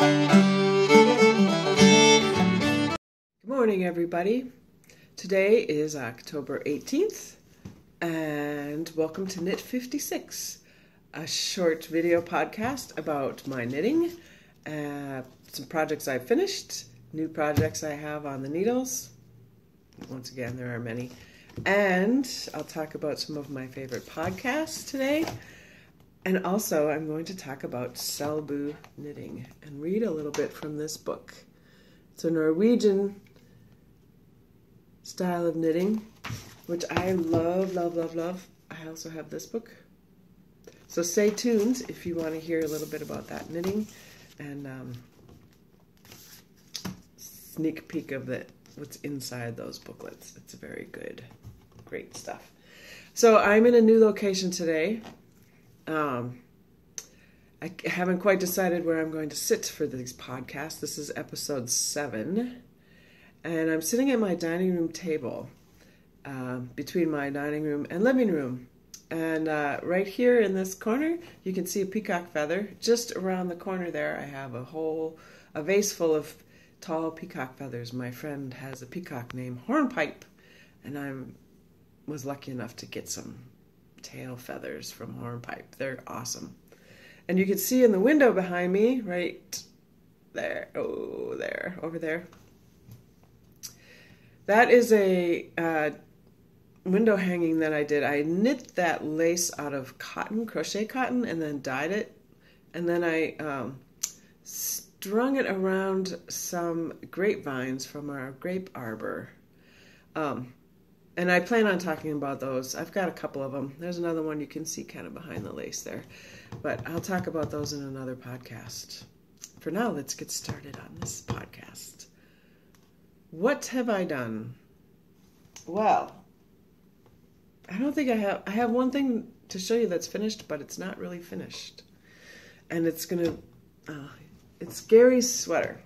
Good morning, everybody. Today is October 18th, and welcome to Knit 56, a short video podcast about my knitting, some projects I've finished, new projects I have on the needles. Once again, there are many. And I'll talk about some of my favorite podcasts today. And also, I'm going to talk about Selbu knitting and read a little bit from this book. It's a Norwegian style of knitting, which I love, love, love, love. I also have this book. So stay tuned if you want to hear a little bit about that knitting and sneak peek of what's inside those booklets. It's very good, great stuff. So I'm in a new location today. I haven't quite decided where I'm going to sit for these podcasts. This is episode 7. And I'm sitting at my dining room table, between my dining room and living room. And right here in this corner, you can see a peacock feather. Just around the corner there, I have a vase full of tall peacock feathers. My friend has a peacock named Hornpipe, and I was lucky enough to get some tail feathers from Hornpipe. They're awesome. And you can see in the window behind me, right there, over there. That is a window hanging that I did. I knit that lace out of cotton, crochet cotton, and then dyed it. And then I strung it around some grapevines from our grape arbor. And I plan on talking about those. I've got a couple of them. There's another one you can see kind of behind the lace there. But I'll talk about those in another podcast. For now, let's get started on this podcast. What have I done? Well, I don't think I have. I have one thing to show you that's finished, but it's not really finished. And it's Gary's sweater.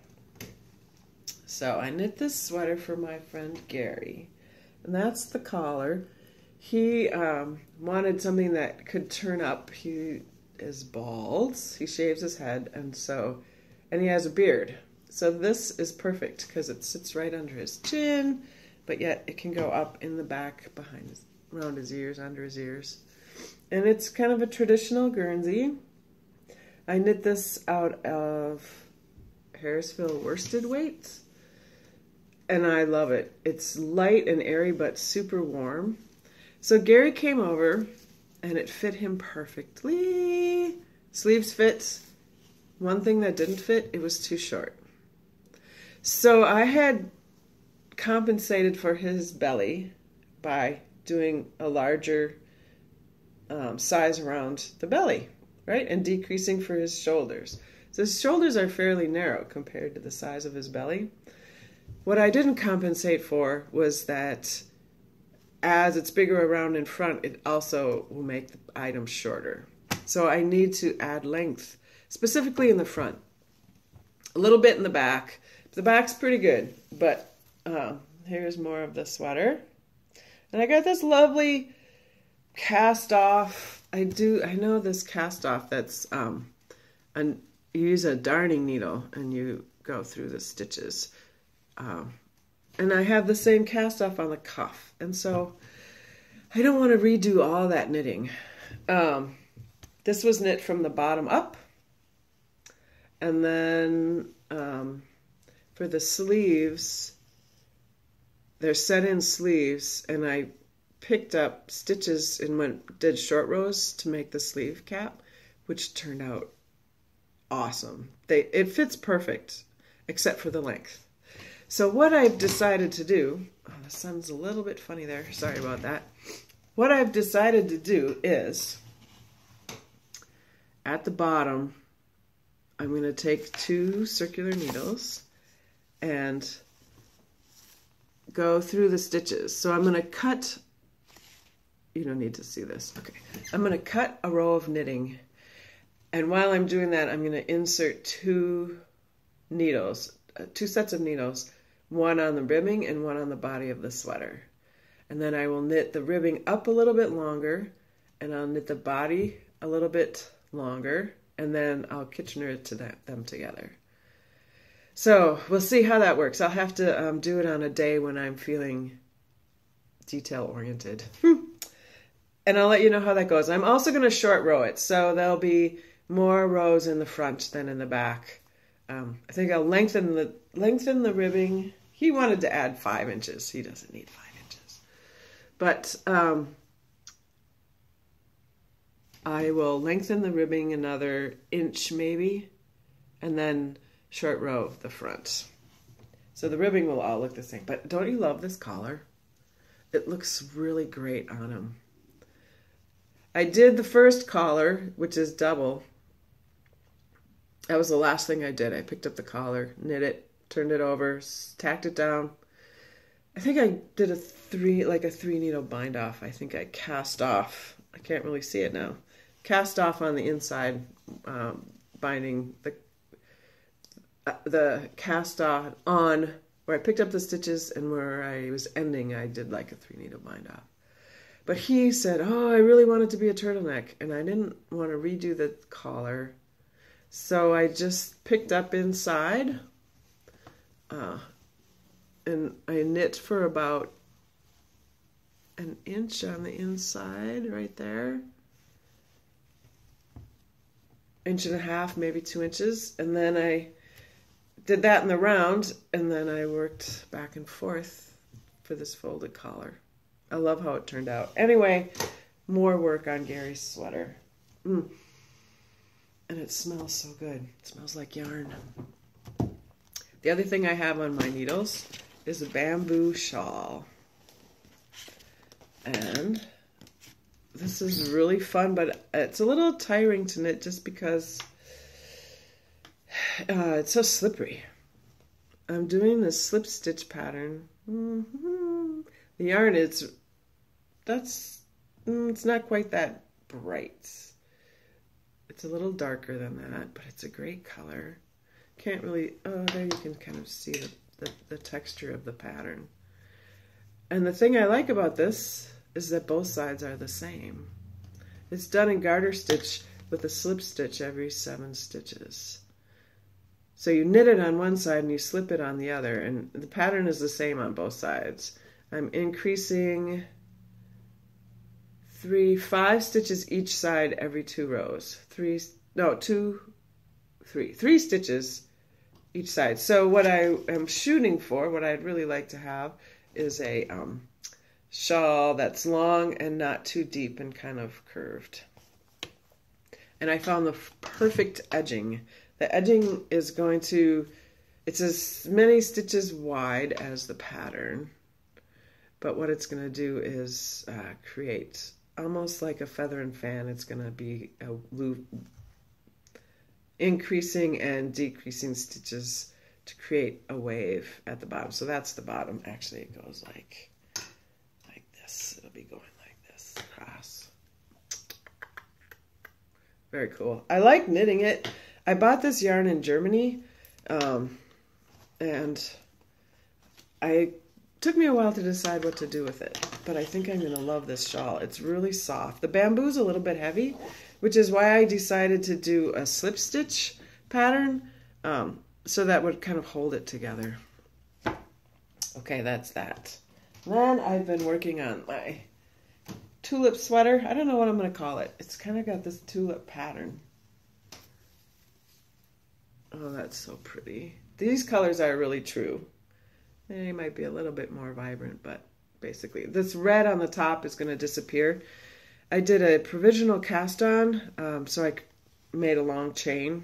So I knit this sweater for my friend Gary. And that's the collar. He wanted something that could turn up. He is bald. He shaves his head, and he has a beard. So this is perfect because it sits right under his chin, but yet it can go up in the back around his ears, under his ears. And it's kind of a traditional Guernsey. I knit this out of Harrisville worsted weight. And I love it. It's light and airy, but super warm. So Gary came over, and it fit him perfectly. Sleeves fit. One thing that didn't fit, it was too short. So I had compensated for his belly by doing a larger size around the belly, right? And decreasing for his shoulders. So his shoulders are fairly narrow compared to the size of his belly. What I didn't compensate for was that as it's bigger around in front, it also will make the item shorter. So I need to add length, specifically in the front. A little bit in the back. The back's pretty good, but here's more of the sweater. And I got this lovely cast off. I know this cast off that's, you use a darning needle and you go through the stitches. And I have the same cast off on the cuff. And so I don't want to redo all that knitting. This was knit from the bottom up. And then for the sleeves, they're set in sleeves. And I picked up stitches and did short rows to make the sleeve cap, which turned out awesome. It fits perfect, except for the length. So what I've decided to do, the sun's a little bit funny there, sorry about that. What I've decided to do is, at the bottom, I'm going to take 2 circular needles and go through the stitches. So I'm going to cut, you don't need to see this, okay. I'm going to cut a row of knitting, and while I'm doing that, I'm going to insert 2 sets of needles, one on the ribbing and one on the body of the sweater. And then I will knit the ribbing up a little bit longer, and I'll knit the body a little bit longer, and then I'll Kitchener them together. So we'll see how that works. I'll have to do it on a day when I'm feeling detail-oriented. And I'll let you know how that goes. I'm also going to short row it, so there'll be more rows in the front than in the back. I think I'll lengthen the ribbing. He wanted to add 5 inches. He doesn't need 5 inches. But I will lengthen the ribbing another inch maybe, and then short row the front. So the ribbing will all look the same. But don't you love this collar? It looks really great on him. I did the first collar, which is double. That was the last thing I did. I picked up the collar, knit it, turned it over, tacked it down. I think I did a 3 needle bind off. I think I cast off. I can't really see it now. Cast off on the inside, binding the cast on where I picked up the stitches, and where I was ending, I did like a 3 needle bind off. But he said, oh, I really want it to be a turtleneck, and I didn't want to redo the collar. So I just picked up inside, and I knit for about an inch on the inside right there. 1.5 inches, maybe 2 inches. And then I did that in the round, and then I worked back and forth for this folded collar. I love how it turned out. Anyway, more work on Gary's sweater. And it smells so good. It smells like yarn. The other thing I have on my needles is a bamboo shawl. And this is really fun, but it's a little tiring to knit just because it's so slippery. I'm doing this slip stitch pattern. The yarn it's not quite that bright. It's a little darker than that, but it's a great color. Can't really, oh, there you can kind of see the texture of the pattern. And the thing I like about this is that both sides are the same. It's done in garter stitch with a slip stitch every 7 stitches. So you knit it on one side and you slip it on the other, and the pattern is the same on both sides. I'm increasing 5 stitches each side every 2 rows. 3 stitches each side. So what I am shooting for, what I'd really like to have, is a shawl that's long and not too deep and kind of curved. And I found the perfect edging. The edging is going to, it's as many stitches wide as the pattern, but what it's going to do is create almost like a feather and fan. It's going to be a loop, increasing and decreasing stitches to create a wave at the bottom. So that's the bottom. Actually, it goes like this. It'll be going like this across. Very cool. I like knitting it. I bought this yarn in Germany, and it took me a while to decide what to do with it, but I think I'm going to love this shawl. It's really soft. The bamboo's a little bit heavy, which is why I decided to do a slip stitch pattern, so that would kind of hold it together. Okay, that's that. Then I've been working on my tulip sweater. I don't know what I'm going to call it. It's kind of got this tulip pattern. Oh, that's so pretty. These colors are really true. They might be a little bit more vibrant, but basically this red on the top is going to disappear. I did a provisional cast on, so I made a long chain,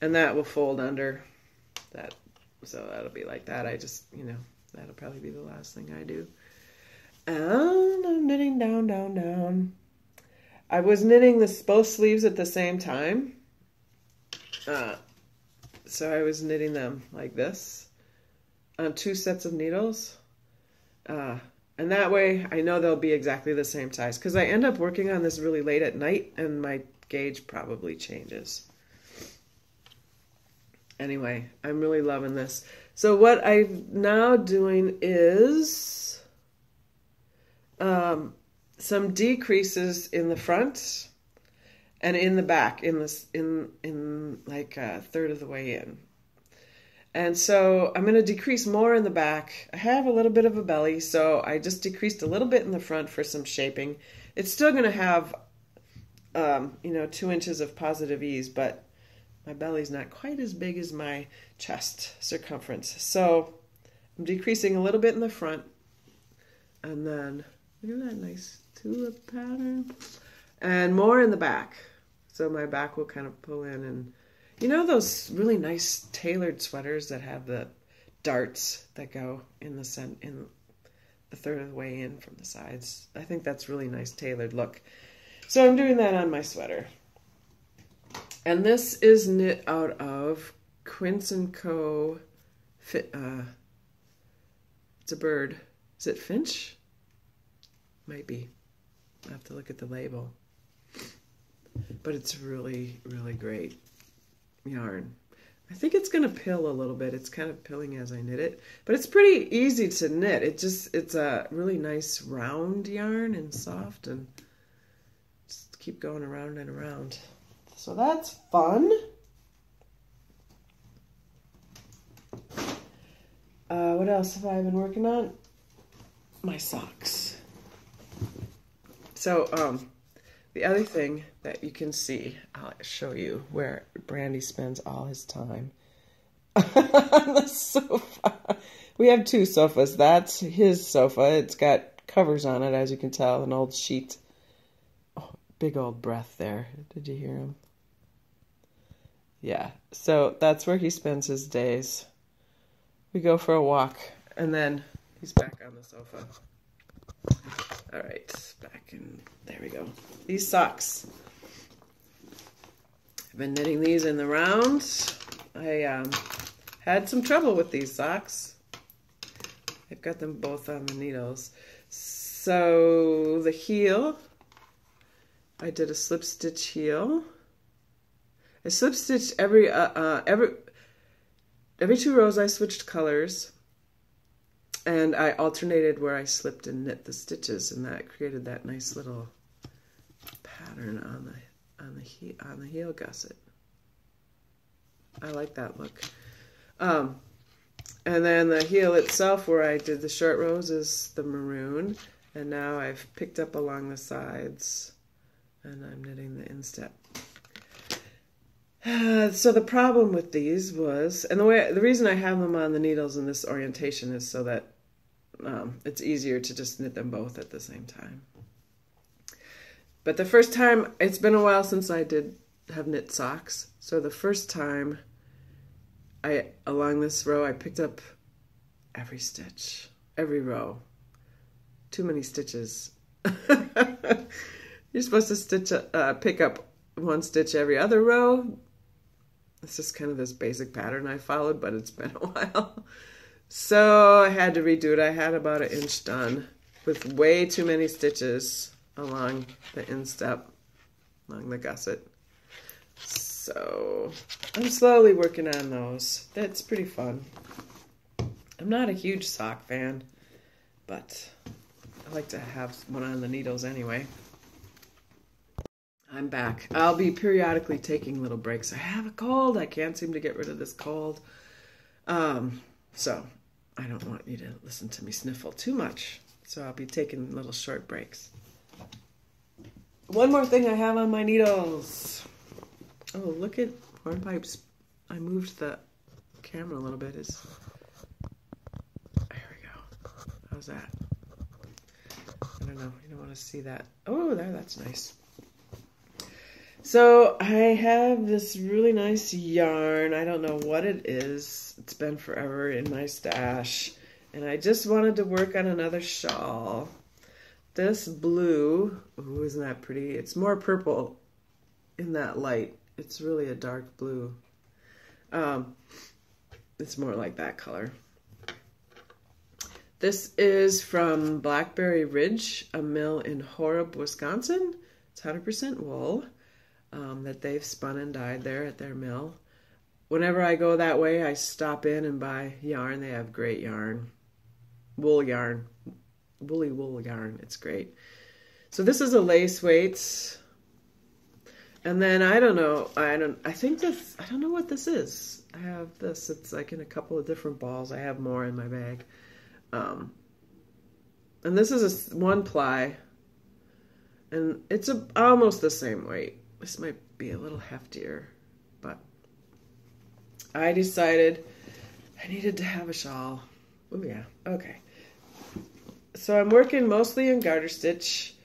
and that will fold under that. So that'll be like that. I just, that'll probably be the last thing I do. And I'm knitting down, down, down. I was knitting both sleeves at the same time. So I was knitting them like this on 2 sets of needles. And that way I know they'll be exactly the same size, because I end up working on this really late at night and my gauge probably changes. Anyway, I'm really loving this. So what I'm now doing is some decreases in the front and in the back, in like a third of the way in. And so I'm going to decrease more in the back. I have a little bit of a belly, so I just decreased a little bit in the front for some shaping. It's still going to have, 2 inches of positive ease, but my belly's not quite as big as my chest circumference. So I'm decreasing a little bit in the front, and then look at that nice tulip pattern, and more in the back. So my back will kind of pull in, and you know those really nice tailored sweaters that have the darts that go in the third of the way in from the sides? I think that's really nice tailored look. So I'm doing that on my sweater. And this is knit out of Quince & Co. It's a bird. Is it finch? Might be. I have to look at the label. But it's really, really great yarn. I think it's going to pill a little bit. It's kind of pilling as I knit it. But it's pretty easy to knit. It's a really nice round yarn and soft, and just keep going around and around. So that's fun. What else have I been working on? My socks. So, the other thing that you can see, I'll show you where Brandy spends all his time on the sofa. We have 2 sofas. That's his sofa. It's got covers on it, as you can tell, an old sheet. Oh, big old breath there. Did you hear him? Yeah, so that's where he spends his days. We go for a walk, and then he's back on the sofa. All right, back in, there we go. These socks. I've been knitting these in the round. I had some trouble with these socks. I've got them both on the needles. So the heel, I did a slip stitch heel. I slip stitched every 2 rows. I switched colors, and I alternated where I slipped and knit the stitches, and that created that nice little pattern on the heel gusset. I like that look. And then the heel itself, where I did the short rows, is the maroon, and now I've picked up along the sides, and I'm knitting the instep. So the problem with these was, and the reason I have them on the needles in this orientation is so that it's easier to just knit them both at the same time. But the first time, it's been a while since I have knit socks. So the first time along this row, I picked up every stitch, every row. Too many stitches. You're supposed to pick up 1 stitch every other row. It's just kind of this basic pattern I followed, but it's been a while. So I had to redo it. I had about 1 inch done with way too many stitches along the instep, along the gusset. So I'm slowly working on those. That's pretty fun. I'm not a huge sock fan, but I like to have one on the needles anyway. I'm back. I'll be periodically taking little breaks. I have a cold. I can't seem to get rid of this cold. So I don't want you to listen to me sniffle too much. So I'll be taking little short breaks. One more thing I have on my needles. Oh, look at hornpipes. I moved the camera a little bit. There we go. How's that? I don't know. You don't want to see that. Oh, that's nice. So I have this really nice yarn. I don't know what it is. It's been forever in my stash. And I just wanted to work on another shawl. This blue, ooh, isn't that pretty? It's more purple in that light. It's really a dark blue. It's more like that color. This is from Blackberry Ridge, a mill in Horeb, Wisconsin. It's 100% wool. That they've spun and dyed there at their mill. Whenever I go that way, I stop in and buy yarn. They have great yarn. Wool yarn. Woolly wool yarn. It's great. So this is a lace weight. And then I don't know. I don't know what this is. I have this. It's like in a couple of different balls. I have more in my bag. And this is a 1 ply. And it's almost the same weight. This might be a little heftier. But I decided I needed to have a shawl. Oh yeah, okay. So I'm working mostly in garter stitch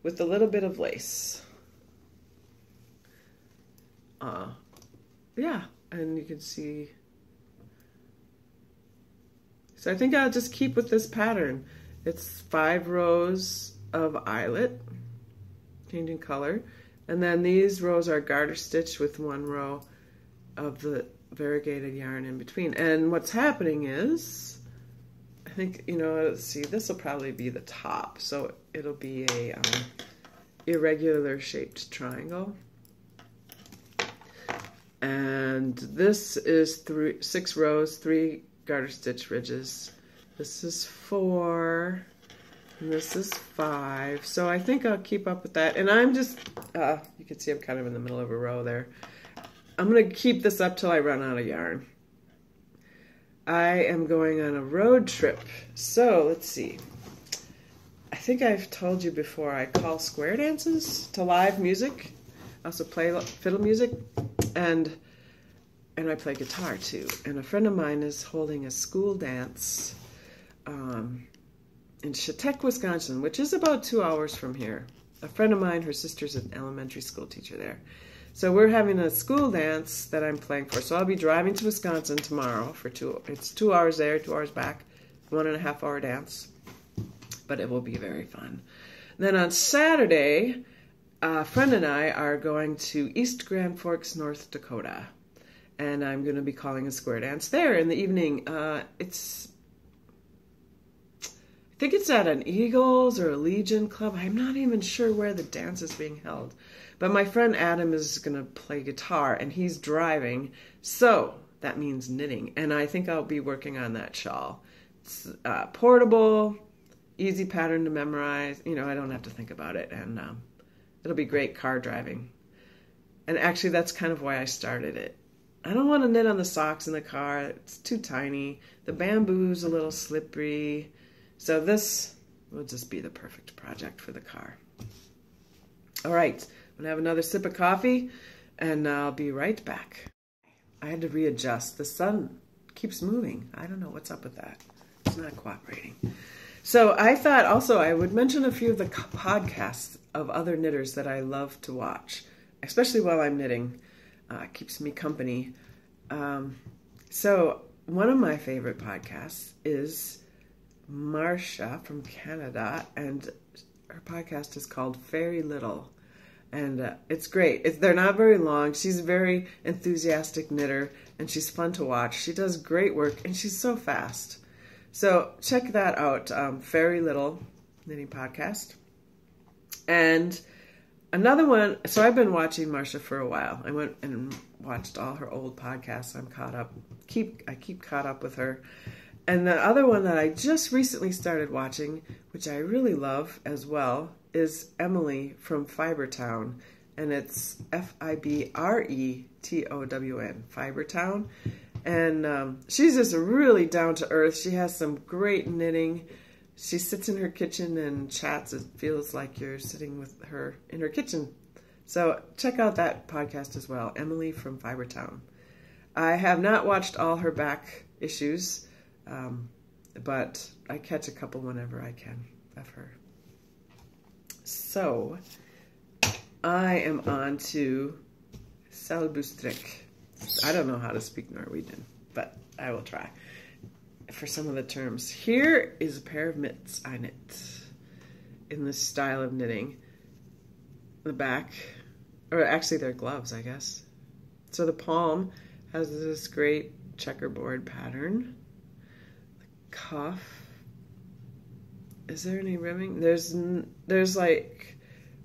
with a little bit of lace. Yeah, and you can see. So I think I'll just keep with this pattern. It's 5 rows of eyelet, changing color, and then these rows are garter stitch with 1 row of the variegated yarn in between. And what's happening is, I think, you know, let's see, this will probably be the top, so it'll be a irregular shaped triangle. And this is 6 rows, 3 garter stitch ridges. This is 4, and this is 5. So I think I'll keep up with that. And I'm just, you can see I'm kind of in the middle of a row there. I'm going to keep this up till I run out of yarn. I am going on a road trip. So let's see. I think I've told you before, I call square dances to live music. I also play fiddle music, and I play guitar too. And a friend of mine is holding a school dance in Shea, Wisconsin, which is about 2 hours from here. A friend of mine, her sister's an elementary school teacher there. So we're having a school dance that I'm playing for. So I'll be driving to Wisconsin tomorrow for it's 2 hours there, 2 hours back, 1.5 hour dance. But it will be very fun. Then on Saturday, a friend and I are going to East Grand Forks, North Dakota. And I'm going to be calling a square dance there in the evening. I think it's at an Eagles or a Legion club. I'm not even sure where the dance is being held. But my friend Adam is going to play guitar, and he's driving. So that means knitting. And I think I'll be working on that shawl. It's portable, easy pattern to memorize. You know, I don't have to think about it. And it'll be great car driving. And actually, that's kind of why I started it. I don't want to knit on the socks in the car. It's too tiny. The bamboo's a little slippery. So this will just be the perfect project for the car. All right, I'm going to have another sip of coffee, and I'll be right back. I had to readjust. The sun keeps moving. I don't know what's up with that. It's not cooperating. So I thought also I would mention a few of the podcasts of other knitters that I love to watch, especially while I'm knitting. It keeps me company. So one of my favorite podcasts is Marcia from Canada, and her podcast is called Very Little, and it's great. They're not very long. She's a very enthusiastic knitter, and she's fun to watch. She does great work, and she's so fast. So check that out, Very Little Knitting Podcast. And another one, so I've been watching Marcia for a while. I went and watched all her old podcasts. I'm caught up. I keep caught up with her. And the other one that I just recently started watching, which I really love as well, is Emily from FibreTown. And it's FibreTown, FibreTown. And she's just really down to earth. She has some great knitting. She sits in her kitchen and chats. It feels like you're sitting with her in her kitchen. So check out that podcast as well, Emily from FibreTown. I have not watched all her back issues, but I catch a couple whenever I can of her. So I am on to Selbustrikk. I don't know how to speak Norwegian, but I will try for some of the terms. Here is a pair of mitts I knit in this style of knitting. The back, or actually they're gloves, I guess. So the palm has this great checkerboard pattern. The cuff, is there any rimming? There's like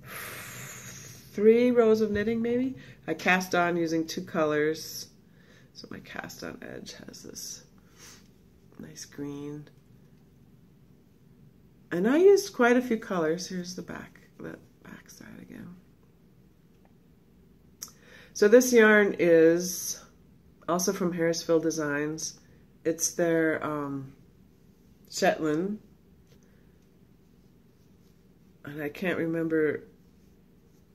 3 rows of knitting maybe. I cast on using 2 colors. So my cast on edge has this nice green. And I used quite a few colors. Here's the back side again. So this yarn is also from Harrisville Designs. It's their Shetland, and I can't remember,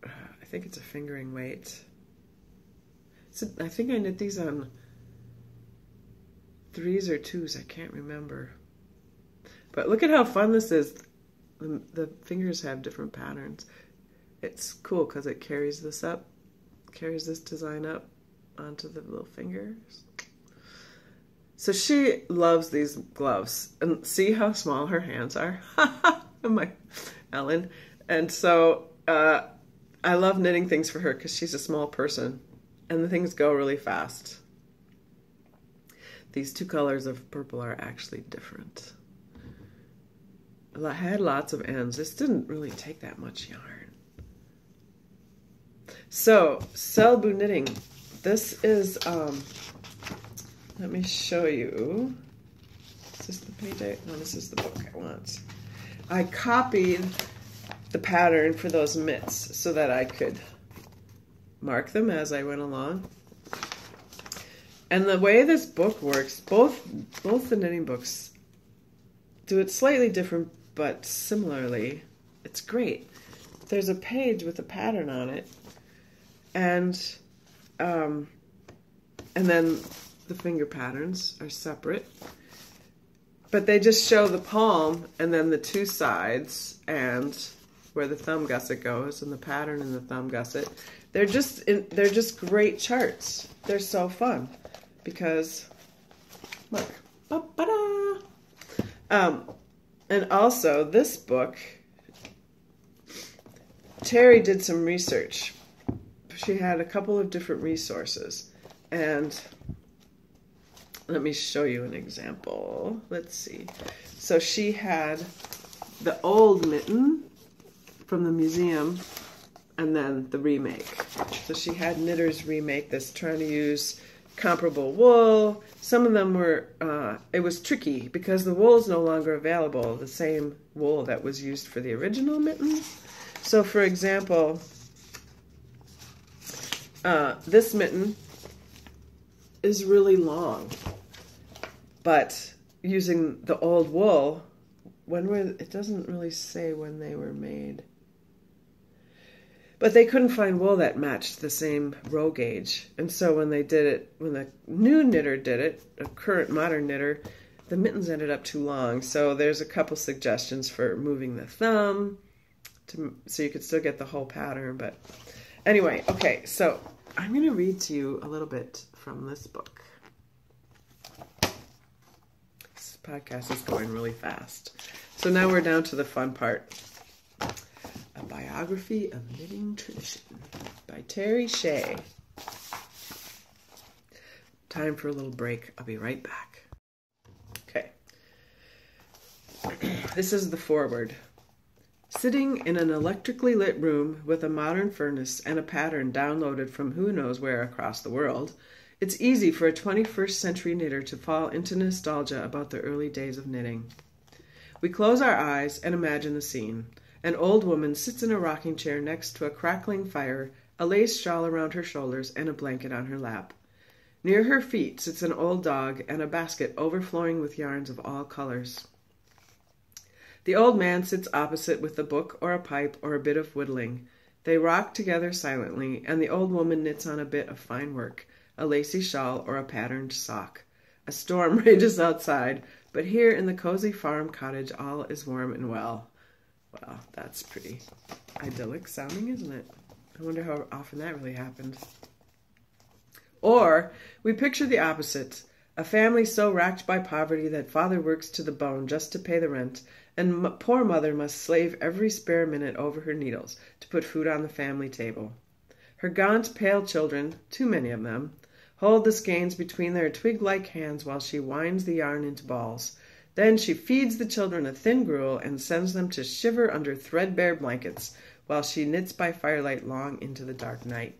I think it's a fingering weight. I think I knit these on 3s or 2s, I can't remember. But look at how fun this is. The fingers have different patterns. It's cool because it carries this design up onto the little fingers. So she loves these gloves. And see how small her hands are? My Ellen. And so I love knitting things for her because she's a small person. And the things go really fast. These 2 colors of purple are actually different. I had lots of ends. This didn't really take that much yarn. So, Selbu knitting. This is, let me show you. Is this the page? No, this is the book I want. I copied the pattern for those mitts so that I could mark them as I went along. And the way this book works, both the knitting books do it slightly different, but similarly. It's great. There's a page with a pattern on it, and then the finger patterns are separate, but they just show the palm and then the 2 sides and where the thumb gusset goes and the pattern in the thumb gusset. They're just great charts. They're so fun because look, ba-ba-da. And also this book, Terri did some research. She had a couple of different resources, and let me show you an example. Let's see. So she had the old mitten from the museum and then the remake. So she had knitters remake this, trying to use comparable wool. Some of them were, it was tricky because the wool is no longer available, the same wool that was used for the original mittens. So for example, this mitten is really long, but using the old wool, it doesn't really say when they were made. But they couldn't find wool that matched the same row gauge. And so when they did it, when the new knitter did it, a current modern knitter, the mittens ended up too long. So there's a couple suggestions for moving the thumb so you could still get the whole pattern. But anyway, okay, so I'm going to read to you a little bit from this book. This podcast is going really fast. So now we're down to the fun part. A Biography of Knitting Tradition by Terri Shea. Time for a little break. I'll be right back. Okay. This is the foreword. Sitting in an electrically lit room with a modern furnace and a pattern downloaded from who knows where across the world, it's easy for a 21st century knitter to fall into nostalgia about the early days of knitting. We close our eyes and imagine the scene. An old woman sits in a rocking chair next to a crackling fire, a lace shawl around her shoulders, and a blanket on her lap. Near her feet sits an old dog and a basket overflowing with yarns of all colors. The old man sits opposite with a book or a pipe or a bit of whittling. They rock together silently, and the old woman knits on a bit of fine work, a lacy shawl or a patterned sock. A storm rages outside, but here in the cozy farm cottage all is warm and well. Well, that's pretty idyllic sounding, isn't it? I wonder how often that really happened. Or we picture the opposite, a family so racked by poverty that father works to the bone just to pay the rent, and poor mother must slave every spare minute over her needles to put food on the family table. Her gaunt, pale children, too many of them, hold the skeins between their twig-like hands while she winds the yarn into balls. Then she feeds the children a thin gruel and sends them to shiver under threadbare blankets while she knits by firelight long into the dark night.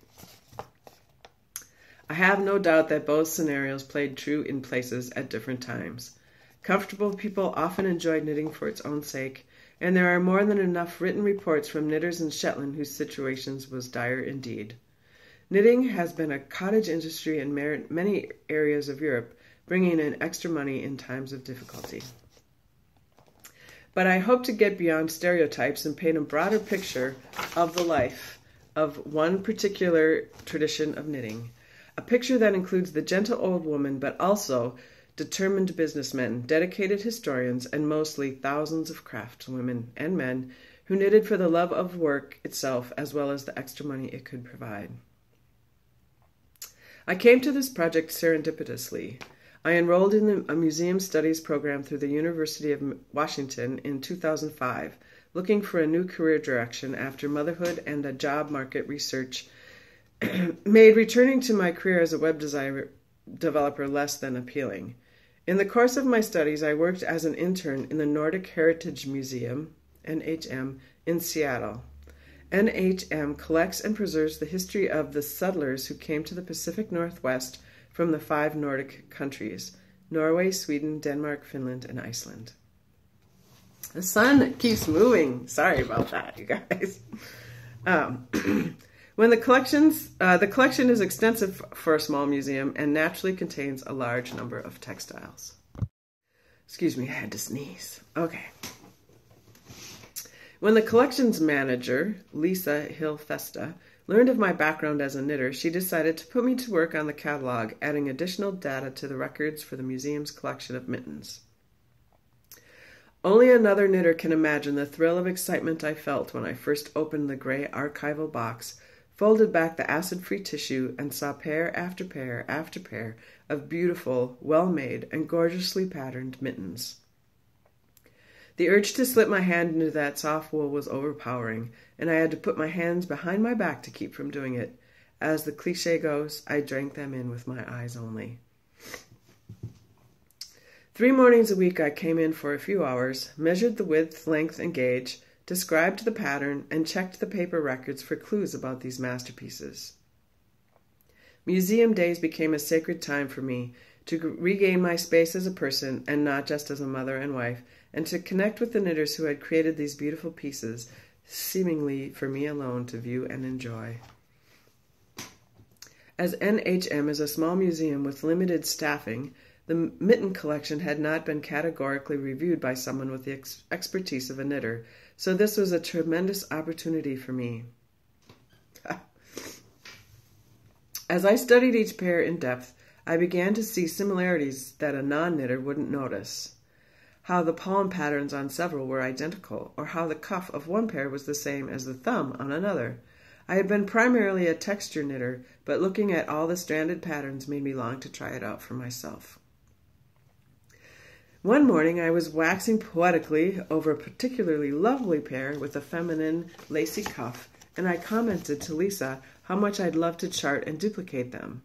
I have no doubt that both scenarios played true in places at different times. Comfortable people often enjoyed knitting for its own sake, and there are more than enough written reports from knitters in Shetland whose situations was dire indeed. Knitting has been a cottage industry in many areas of Europe, bringing in extra money in times of difficulty. But I hope to get beyond stereotypes and paint a broader picture of the life of one particular tradition of knitting. A picture that includes the gentle old woman, but also determined businessmen, dedicated historians, and mostly thousands of craftswomen and men who knitted for the love of work itself as well as the extra money it could provide. I came to this project serendipitously. I enrolled in a museum studies program through the University of Washington in 2005, looking for a new career direction after motherhood and a job market research made returning to my career as a web developer less than appealing. In the course of my studies, I worked as an intern in the Nordic Heritage Museum, NHM, in Seattle. NHM collects and preserves the history of the settlers who came to the Pacific Northwest from the 5 Nordic countries: Norway, Sweden, Denmark, Finland, and Iceland. The sun keeps moving. Sorry about that, you guys. When the collection is extensive for a small museum and naturally contains a large number of textiles. Excuse me, I had to sneeze. Okay. When the collection's manager, Lisa Hill-Festa, learned of my background as a knitter, she decided to put me to work on the catalog, adding additional data to the records for the museum's collection of mittens. Only another knitter can imagine the thrill of excitement I felt when I first opened the gray archival box, folded back the acid-free tissue, and saw pair after pair after pair of beautiful, well-made, and gorgeously patterned mittens. The urge to slip my hand into that soft wool was overpowering, and I had to put my hands behind my back to keep from doing it. As the cliché goes, I drank them in with my eyes only. 3 mornings a week I came in for a few hours, measured the width, length, and gauge, described the pattern, and checked the paper records for clues about these masterpieces. Museum days became a sacred time for me to regain my space as a person and not just as a mother and wife, and to connect with the knitters who had created these beautiful pieces, seemingly for me alone to view and enjoy. As NHM is a small museum with limited staffing, the mitten collection had not been categorically reviewed by someone with the expertise of a knitter, so this was a tremendous opportunity for me. As I studied each pair in depth, I began to see similarities that a non-knitter wouldn't notice. How the palm patterns on several were identical, or how the cuff of one pair was the same as the thumb on another. I had been primarily a texture knitter, but looking at all the stranded patterns made me long to try it out for myself. One morning I was waxing poetically over a particularly lovely pair with a feminine lacy cuff, and I commented to Lisa how much I'd love to chart and duplicate them.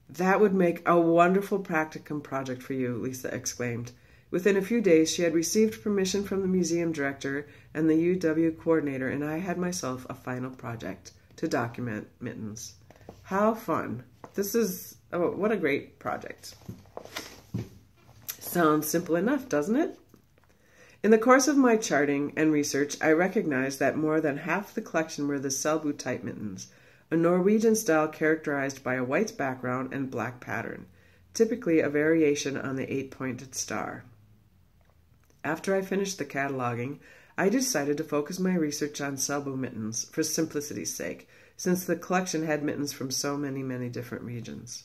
"That would make a wonderful practicum project for you," Lisa exclaimed. Within a few days she had received permission from the museum director and the UW coordinator, and I had myself a final project to document mittens. How fun. What a great project. Sounds simple enough, doesn't it? In the course of my charting and research, I recognized that more than half the collection were the Selbu type mittens, a Norwegian style characterized by a white background and black pattern, typically a variation on the 8-pointed star. After I finished the cataloging, I decided to focus my research on Selbu mittens for simplicity's sake, since the collection had mittens from so many different regions.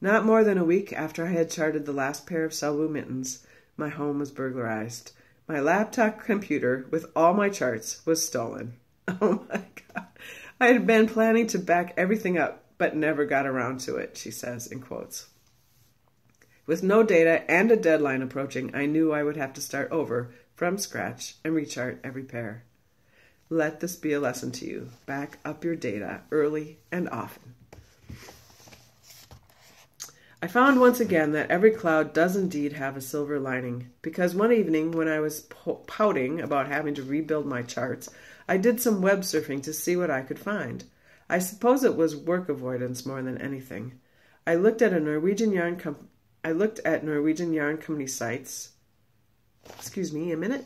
Not more than a week after I had charted the last pair of Selbu mittens, my home was burglarized. My laptop computer with all my charts was stolen. Oh my God. I had been planning to back everything up, but never got around to it, she says in quotes. With no data and a deadline approaching, I knew I would have to start over from scratch and rechart every pair. Let this be a lesson to you. Back up your data early and often. I found once again that every cloud does indeed have a silver lining, because one evening when I was pouting about having to rebuild my charts, I did some web surfing to see what I could find. I suppose it was work avoidance more than anything. I looked at Norwegian yarn company sites. Excuse me a minute.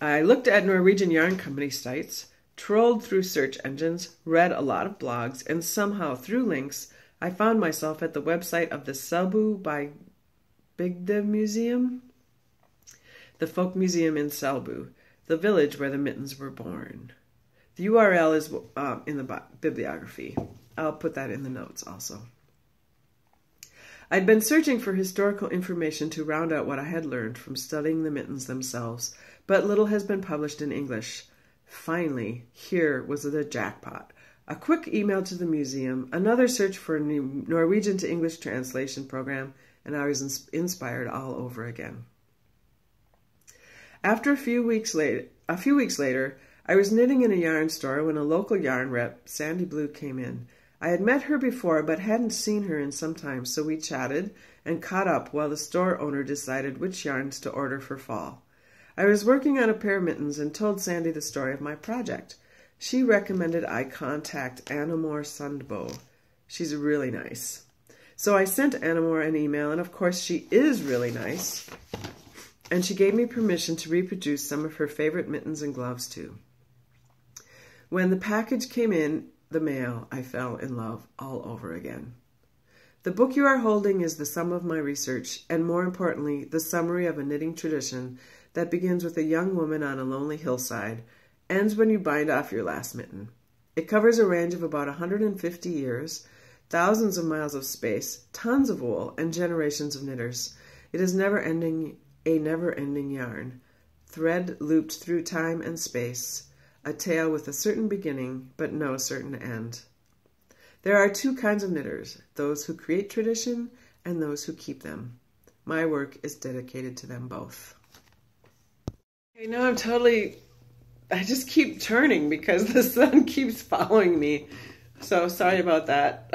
I looked at Norwegian yarn company sites, trolled through search engines, read a lot of blogs, and somehow, through links, I found myself at the website of the Selbu by Bygde Museum, the folk museum in Selbu, the village where the mittens were born. The URL is in the bibliography. I'll put that in the notes also. I'd been searching for historical information to round out what I had learned from studying the mittens themselves, but little has been published in English. Finally, here was the jackpot. A quick email to the museum, another search for a new Norwegian to English translation program, and I was inspired all over again. After a few weeks later, I was knitting in a yarn store when a local yarn rep, Sandy Blue, came in. I had met her before, but hadn't seen her in some time, so we chatted and caught up while the store owner decided which yarns to order for fall. I was working on a pair of mittens and told Sandy the story of my project. She recommended I contact Anamor Sundbo. She's really nice. So I sent Anamor an email, and of course she is really nice, and she gave me permission to reproduce some of her favorite mittens and gloves too. When the package came in the mail, I fell in love all over again. The book you are holding is the sum of my research, and more importantly, the summary of a knitting tradition that begins with a young woman on a lonely hillside, ends when you bind off your last mitten. It covers a range of about 150 years, thousands of miles of space, tons of wool, and generations of knitters. It is a never-ending yarn, thread looped through time and space, a tale with a certain beginning, but no certain end. There are two kinds of knitters, those who create tradition and those who keep them. My work is dedicated to them both. Okay, now I just keep turning because the sun keeps following me. So sorry about that.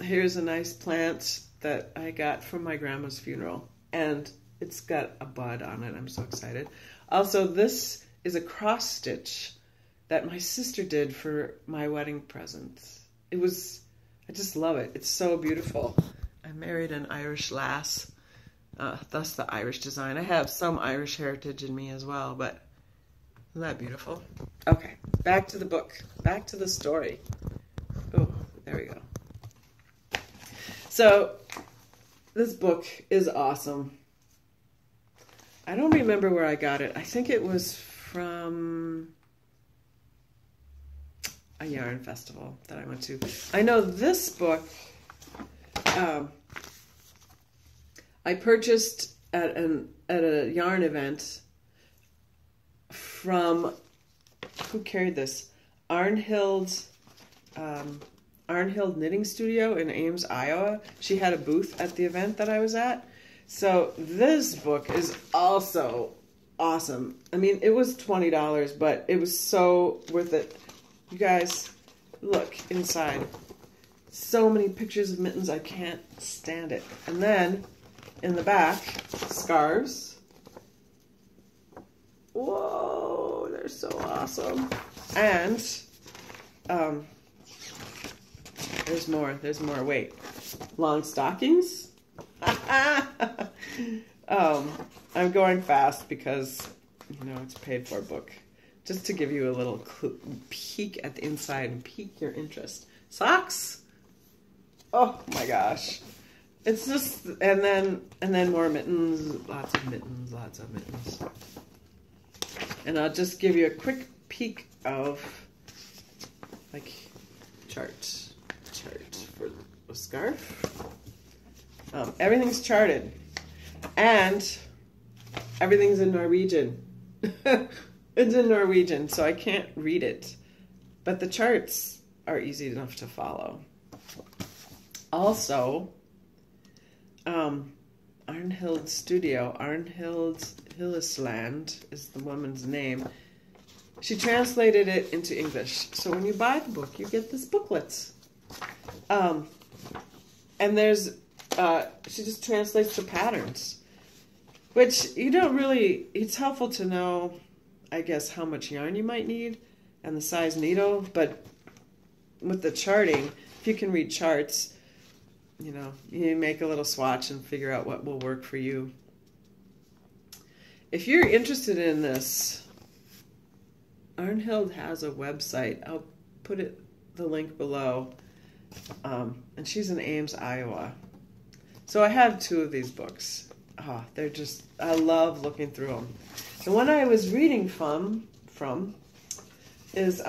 Here's a nice plant that I got from my grandma's funeral, and it's got a bud on it. I'm so excited. Also, this is a cross stitch that my sister did for my wedding present. I just love it. It's so beautiful. I married an Irish lass, thus the Irish design. I have some Irish heritage in me as well, but isn't that beautiful? Okay, back to the book, back to the story. Oh, there we go. So, this book is awesome. I don't remember where I got it. I think it was from a yarn festival that I went to. I know this book I purchased at a yarn event from, who carried this? Arnhild Knitting Studio in Ames, Iowa. She had a booth at the event that I was at. So this book is also awesome. I mean, it was $20, but it was so worth it. You guys, look inside. So many pictures of mittens, I can't stand it. And then, in the back, scarves. Whoa, they're so awesome. And, there's more, wait. Long stockings. I'm going fast because, it's a paid for book. Just to give you a little peek at the inside and pique your interest. Socks? Oh my gosh. It's just, and then more mittens, lots of mittens. And I'll just give you a quick peek of, like, chart for a scarf. Everything's charted. And everything's in Norwegian. It's in Norwegian, so I can't read it. But the charts are easy enough to follow. Also, Arnhild Studio, Arnhild Hillesland is the woman's name. She translated it into English. So when you buy the book, you get this booklet. And there's, she just translates the patterns, which you don't really, it's helpful to know, I guess, how much yarn you might need and the size needle, but with the charting, if you can read charts, you make a little swatch and figure out what will work for you. If you're interested in this, Arnhild has a website. I'll put the link below. And she's in Ames, Iowa. So I have 2 of these books. Oh, they're just, I love looking through them. The one I was reading from is,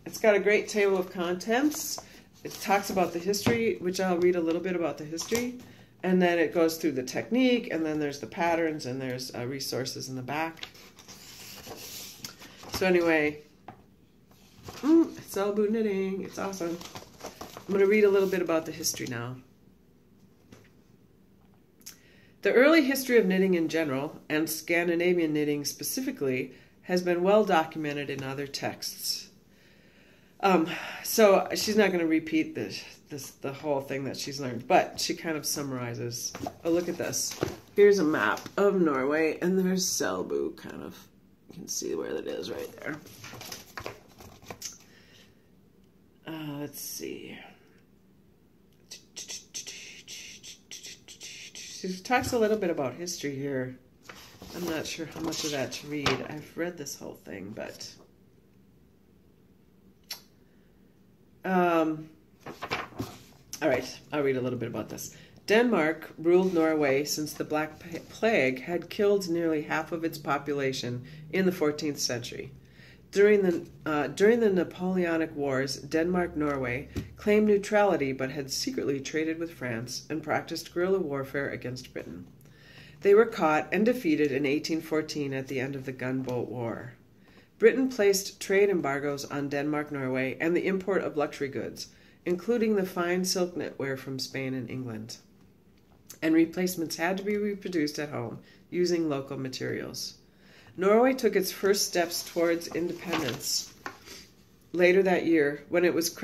it's got a great table of contents. It talks about the history, which I'll read a little bit about the history. And then it goes through the technique, and then there's the patterns, and there's resources in the back. So anyway, Selbu knitting. It's awesome. I'm going to read a little bit about the history now. The early history of knitting in general, and Scandinavian knitting specifically, has been well documented in other texts. So she's not going to repeat the whole thing that she's learned, but she kind of summarizes. Oh, look at this. Here's a map of Norway, and there's Selbu, kind of. You can see where that is right there. Let's see. She talks a little bit about history here. I'm not sure how much of that to read. I've read this whole thing, but... all right, I'll read a little bit about this. Denmark ruled Norway since the Black Plague had killed nearly half of its population in the 14th century. During the Napoleonic Wars, Denmark-Norway claimed neutrality but had secretly traded with France and practiced guerrilla warfare against Britain. They were caught and defeated in 1814 at the end of the Gunboat War. Britain placed trade embargoes on Denmark-Norway and the import of luxury goods, including the fine silk knitwear from Spain and England. And replacements had to be reproduced at home using local materials. Norway took its first steps towards independence later that year when it was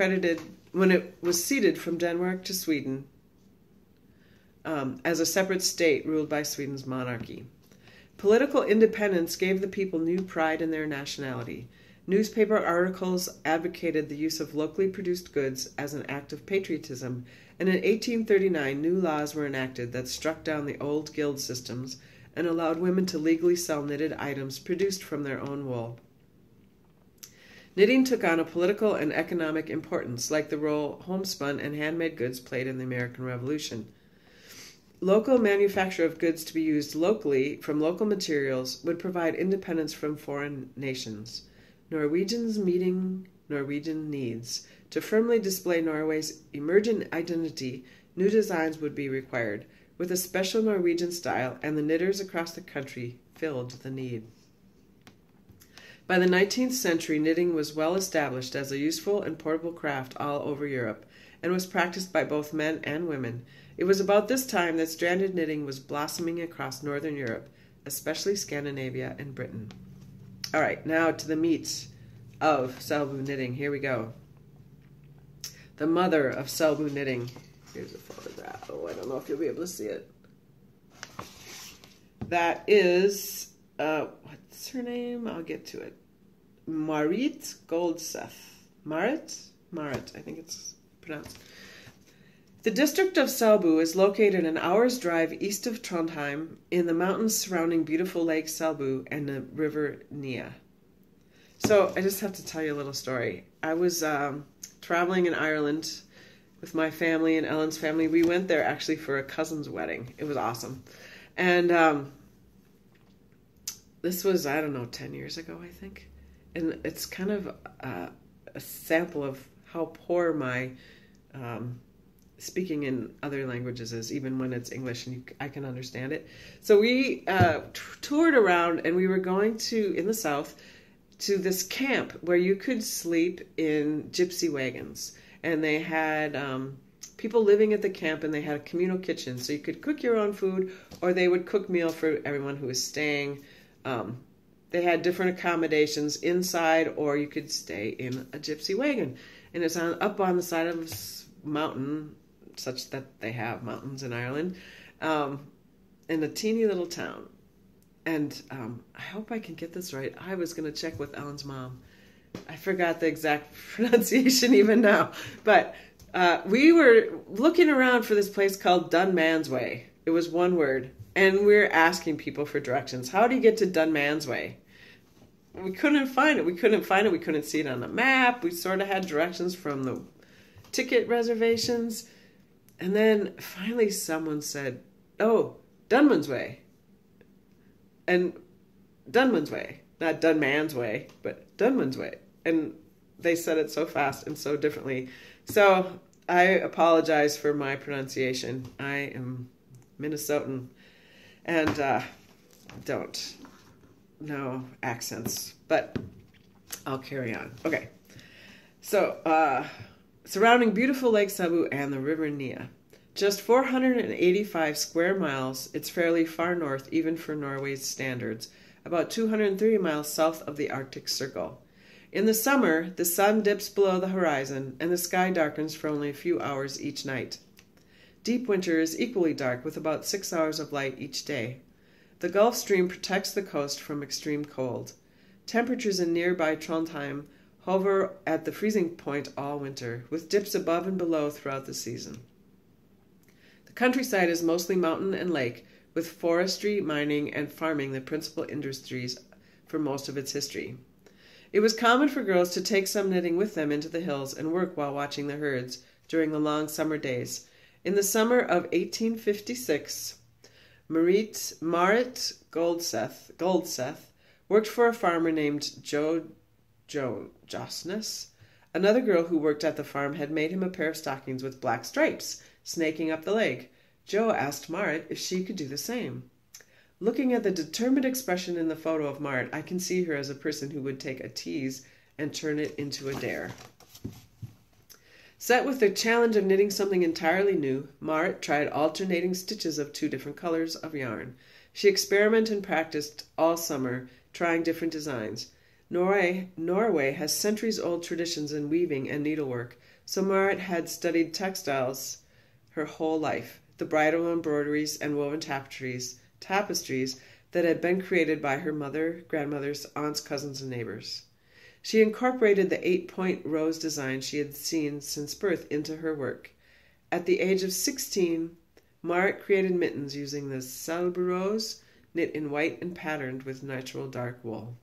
ceded from Denmark to Sweden as a separate state ruled by Sweden's monarchy. Political independence gave the people new pride in their nationality. Newspaper articles advocated the use of locally produced goods as an act of patriotism, and in 1839 new laws were enacted that struck down the old guild systems and allowed women to legally sell knitted items produced from their own wool. Knitting took on a political and economic importance, like the role homespun and handmade goods played in the American Revolution. Local manufacture of goods to be used locally from local materials would provide independence from foreign nations. Norwegians meeting Norwegian needs. To firmly display Norway's emergent identity, new designs would be required, with a special Norwegian style, and the knitters across the country filled the need. By the 19th century, knitting was well established as a useful and portable craft all over Europe, and was practiced by both men and women. It was about this time that stranded knitting was blossoming across Northern Europe, especially Scandinavia and Britain. All right, now to the meat of Selbu knitting. Here we go. The mother of Selbu knitting. Here's a photograph. Oh, I don't know if you'll be able to see it. That is, what's her name? I'll get to it. Marit Goldseth. Marit, I think it's pronounced. The district of Selbu is located an hour's drive east of Trondheim in the mountains surrounding beautiful Lake Selbu and the river Nia. So I just have to tell you a little story. I was traveling in Ireland with my family and Ellen's family. We went there actually for a cousin's wedding. It was awesome. And this was, 10 years ago, I think. And it's kind of a sample of how poor my speaking in other languages is, even when it's English and I can understand it. So we toured around, and we were going to, in the south, to this camp where you could sleep in gypsy wagons. And they had people living at the camp, and they had a communal kitchen. So you could cook your own food, or they would cook meal for everyone who was staying. They had different accommodations inside, or you could stay in a gypsy wagon. And it's up on the side of a mountain, such that they have mountains in Ireland, in a teeny little town. And I hope I can get this right. I was going to check with Ellen's mom. I forgot the exact pronunciation even now. But we were looking around for this place called Dunmansway. It was one word. And we were asking people for directions. How do you get to Dunmansway? we couldn't find it. We couldn't find it. We couldn't see it on the map. We sort of had directions from the ticket reservations. And then finally someone said, oh, Dunman's Way. And Dunman's Way. Not Dunman's Way, but Dunman's Way. And they said it so fast and so differently. So I apologize for my pronunciation. I am Minnesotan and don't know accents, but I'll carry on. Okay. So, surrounding beautiful Lake Selbu and the River Nia. Just 485 square miles, it's fairly far north even for Norway's standards, about 230 miles south of the Arctic Circle. In the summer, the sun dips below the horizon and the sky darkens for only a few hours each night. Deep winter is equally dark with about 6 hours of light each day. The Gulf Stream protects the coast from extreme cold. Temperatures in nearby Trondheim hover at the freezing point all winter, with dips above and below throughout the season. The countryside is mostly mountain and lake, with forestry, mining, and farming the principal industries for most of its history. It was common for girls to take some knitting with them into the hills and work while watching the herds during the long summer days. In the summer of 1856, Marit Goldseth worked for a farmer named Josnes. Another girl who worked at the farm had made him a pair of stockings with black stripes, snaking up the leg. Jo asked Marit if she could do the same. Looking at the determined expression in the photo of Marit, I can see her as a person who would take a tease and turn it into a dare. Set with the challenge of knitting something entirely new, Marit tried alternating stitches of 2 different colors of yarn. She experimented and practiced all summer, trying different designs. Norway has centuries-old traditions in weaving and needlework, so Marit had studied textiles her whole life, the bridal embroideries and woven tapestries that had been created by her mother, grandmothers, aunts, cousins, and neighbors. She incorporated the 8-point rose design she had seen since birth into her work. At the age of 16, Marit created mittens using the Selbu rose, knit in white and patterned with natural dark wool.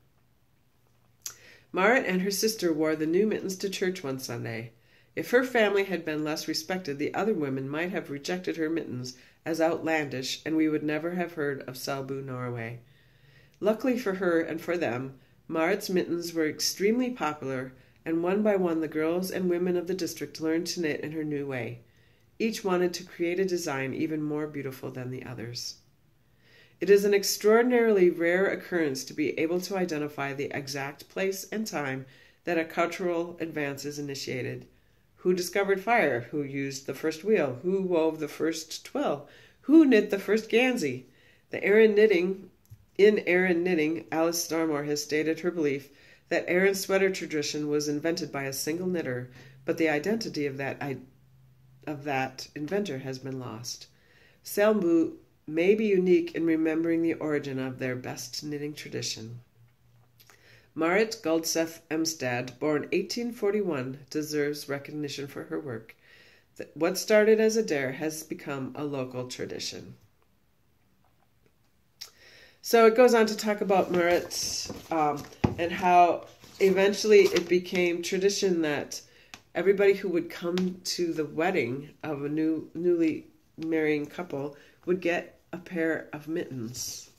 Marit and her sister wore the new mittens to church one Sunday. If her family had been less respected, the other women might have rejected her mittens as outlandish, and we would never have heard of Selbu, Norway. Luckily for her and for them, Marit's mittens were extremely popular, and one by one the girls and women of the district learned to knit in her new way. Each wanted to create a design even more beautiful than the others. It is an extraordinarily rare occurrence to be able to identify the exact place and time that a cultural advance is initiated. Who discovered fire? Who used the first wheel? Who wove the first twill? Who knit the first gansey? In Aran Knitting, Alice Starmore has stated her belief that Aran's sweater tradition was invented by a single knitter, but the identity of that inventor has been lost. Selbu may be unique in remembering the origin of their best knitting tradition. Marit Goldseth Emstad, born 1841, deserves recognition for her work. What started as a dare has become a local tradition. So it goes on to talk about Marit and how eventually it became tradition that everybody who would come to the wedding of a newly marrying couple would get a pair of mittens.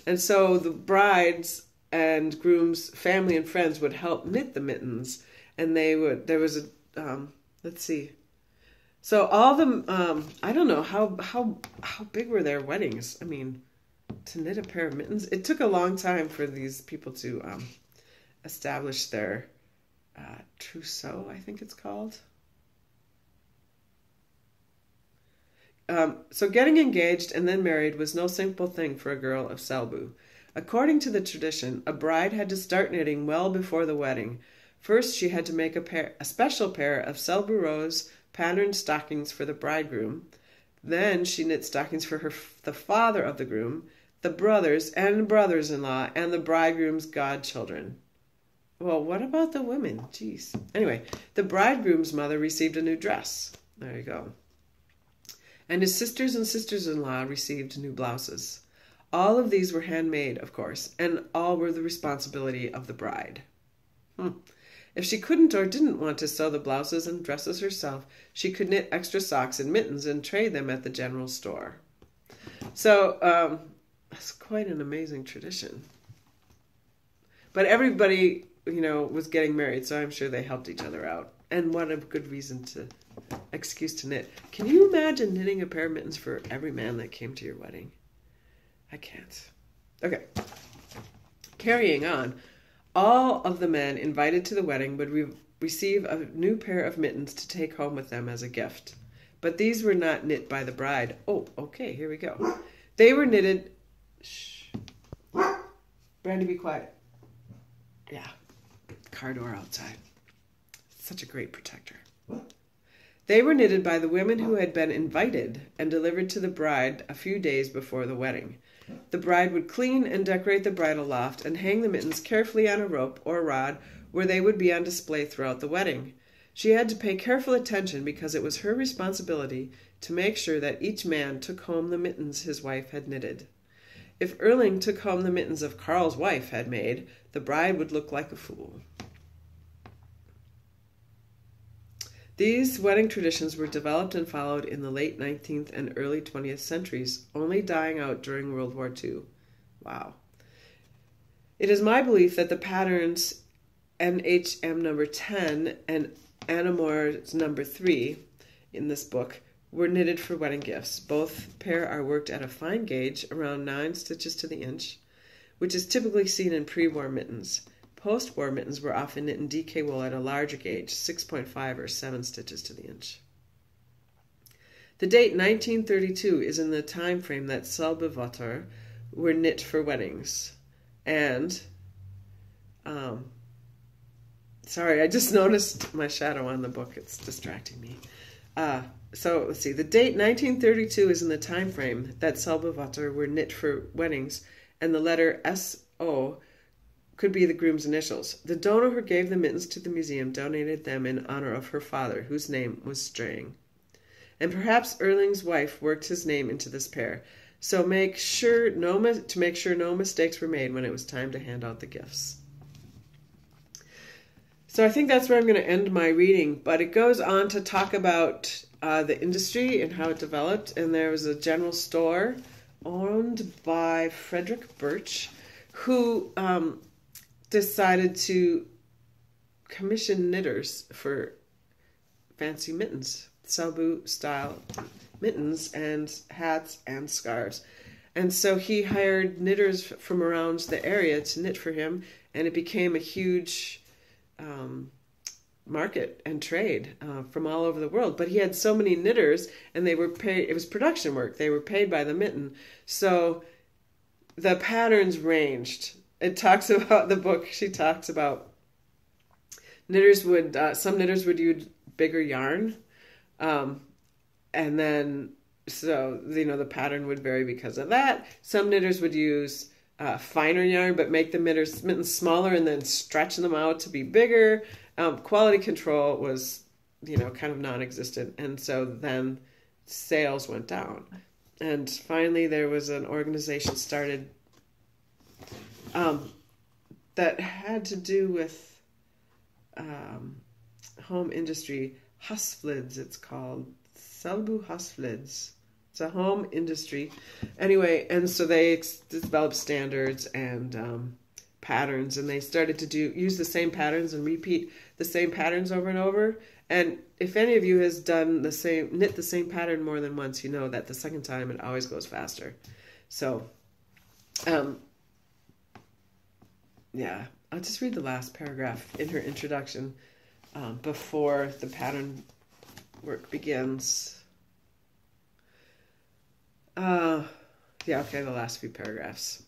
And so the brides and groom's family and friends would help knit the mittens, and there was a let's see, so all the I don't know how big were their weddings. I mean, to knit a pair of mittens, it took a long time for these people to establish their trousseau, I think it's called. So getting engaged and then married was no simple thing for a girl of Selbu. According to the tradition, a bride had to start knitting well before the wedding. First, she had to make a special pair of Selbu rose patterned stockings for the bridegroom. Then she knit stockings for the father of the groom, the brothers and brothers-in-law, and the bridegroom's godchildren. Well, what about the women? Jeez. Anyway, the bridegroom's mother received a new dress. There you go. And his sisters and sisters-in-law received new blouses. All of these were handmade, of course, and all were the responsibility of the bride. If she couldn't or didn't want to sew the blouses and dresses herself, she could knit extra socks and mittens and trade them at the general store. So that's quite an amazing tradition. But everybody, was getting married, so I'm sure they helped each other out. And what a good excuse to knit. Can you imagine knitting a pair of mittens for every man that came to your wedding? I can't. Okay. Carrying on. All of the men invited to the wedding would receive a new pair of mittens to take home with them as a gift. But these were not knit by the bride. Oh, okay, here we go. They were knitted... Shh. Brandy, be quiet. Yeah. Car door outside. Such a great protector. They were knitted by the women who had been invited and delivered to the bride a few days before the wedding. The bride would clean and decorate the bridal loft and hang the mittens carefully on a rope or rod where they would be on display throughout the wedding. She had to pay careful attention because it was her responsibility to make sure that each man took home the mittens his wife had knitted. If Erling took home the mittens of Karl's wife had made, the bride would look like a fool. These wedding traditions were developed and followed in the late 19th and early 20th centuries, only dying out during World War II. Wow. It is my belief that the patterns NHM number 10 and Anamor's number 3 in this book were knitted for wedding gifts. Both pair are worked at a fine gauge, around 9 stitches to the inch, which is typically seen in pre-war mittens. Post-war mittens were often knit in DK wool at a larger gauge, 6.5 or 7 stitches to the inch. The date 1932 is in the time frame that Selbuvotter were knit for weddings. And, sorry, I just noticed my shadow on the book. It's distracting me. So let's see. The date 1932 is in the time frame that Selbuvotter were knit for weddings, and the letter S-O could be the groom's initials. The donor who gave the mittens to the museum donated them in honor of her father, whose name was Strang. And perhaps Erling's wife worked his name into this pair, so to make sure no mistakes were made when it was time to hand out the gifts. So I think that's where I'm going to end my reading, but it goes on to talk about the industry and how it developed, and there was a general store owned by Frederick Birch, who decided to commission knitters for fancy mittens, Selbu style mittens and hats and scarves. And so he hired knitters from around the area to knit for him, and it became a huge market and trade from all over the world. But he had so many knitters, and they were paid, it was production work, they were paid by the mitten. So the patterns ranged. It talks about the book. She talks about knitters would, some knitters would use bigger yarn. And then, so, the pattern would vary because of that. Some knitters would use finer yarn, but make the mittens smaller and then stretch them out to be bigger. Quality control was, kind of non-existent. And so then sales went down. And finally there was an organization started that had to do with home industry. Husflids, it's called. Selbu Husflids. It's a home industry. Anyway, and so they developed standards and patterns, and they started to use the same patterns and repeat the same patterns over and over. And if any of you has knit the same pattern more than once, you know that the second time it always goes faster. So, yeah, I'll just read the last paragraph in her introduction before the pattern work begins. The last few paragraphs.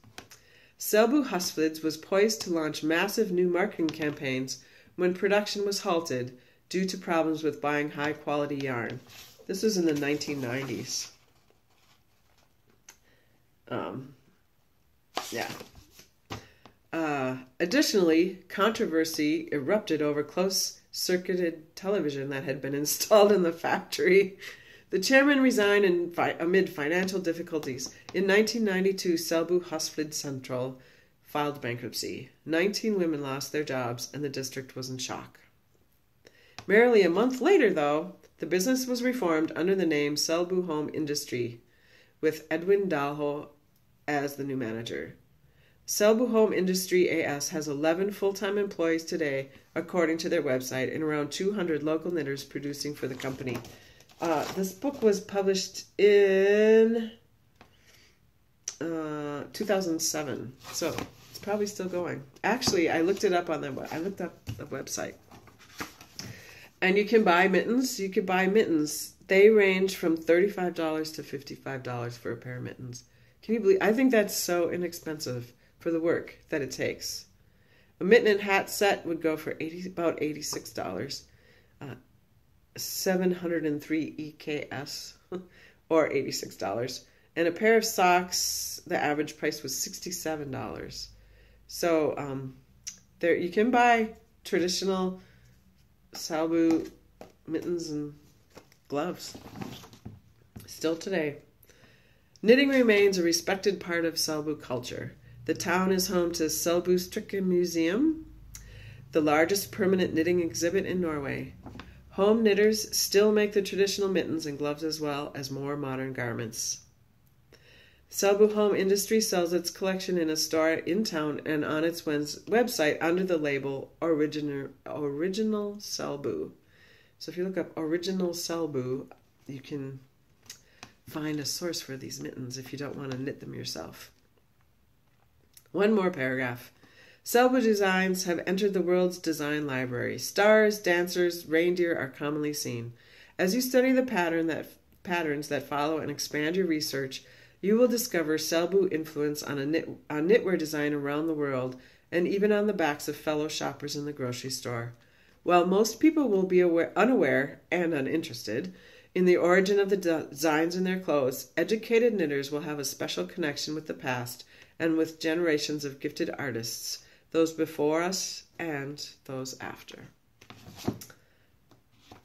Selbu Husflids was poised to launch massive new marketing campaigns when production was halted due to problems with buying high-quality yarn. This was in the 1990s. Additionally, controversy erupted over close-circuited television that had been installed in the factory. The chairman resigned amid financial difficulties. In 1992, Selbu Husflid Central filed bankruptcy. 19 women lost their jobs, and the district was in shock. Merely a month later, though, the business was reformed under the name Selbu Home Industry, with Edwin Dalho as the new manager. Selbu Home Industry AS has 11 full-time employees today, according to their website, and around 200 local knitters producing for the company. This book was published in 2007, so it's probably still going. Actually, I looked it up on I looked up the website. And you can buy mittens. You can buy mittens. They range from $35 to $55 for a pair of mittens. Can you believe? I think that's so inexpensive for the work that it takes. A mitten and hat set would go for about $86. 703 EKS or $86. And a pair of socks, the average price was $67. So there you can buy traditional Selbu mittens and gloves still today. Knitting remains a respected part of Selbu culture. The town is home to Selbustrikk Museum, the largest permanent knitting exhibit in Norway. Home knitters still make the traditional mittens and gloves as well as more modern garments. Selbu Home Industry sells its collection in a store in town and on its website under the label Original Selbu. So if you look up Original Selbu, you can find a source for these mittens if you don't want to knit them yourself. One more paragraph. Selbu designs have entered the world's design library. Stars, dancers, reindeer are commonly seen. As you study the patterns that follow and expand your research, you will discover Selbu influence on knitwear design around the world and even on the backs of fellow shoppers in the grocery store. While most people will be unaware and uninterested in the origin of the designs in their clothes, educated knitters will have a special connection with the past and with generations of gifted artists, those before us and those after.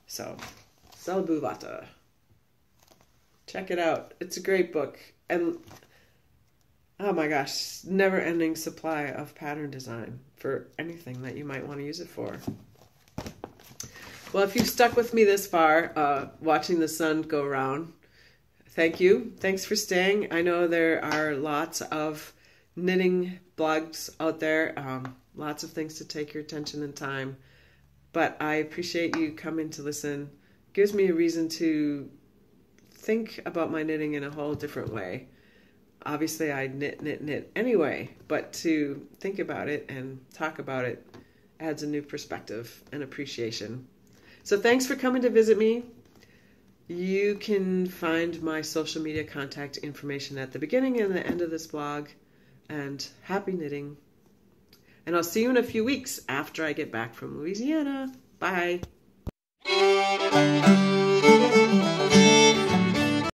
So, Selbuvotter. Check it out. It's a great book. And, oh my gosh, never-ending supply of pattern design for anything that you might want to use it for. Well, if you've stuck with me this far, watching the sun go around, thank you. Thanks for staying. I know there are lots of knitting blogs out there, lots of things to take your attention and time, but I appreciate you coming to listen. It gives me a reason to think about my knitting in a whole different way. Obviously I knit anyway, but to think about it and talk about it adds a new perspective and appreciation. So thanks for coming to visit me. You can find my social media contact information at the beginning and the end of this blog. And happy knitting. And I'll see you in a few weeks after I get back from Louisiana. Bye.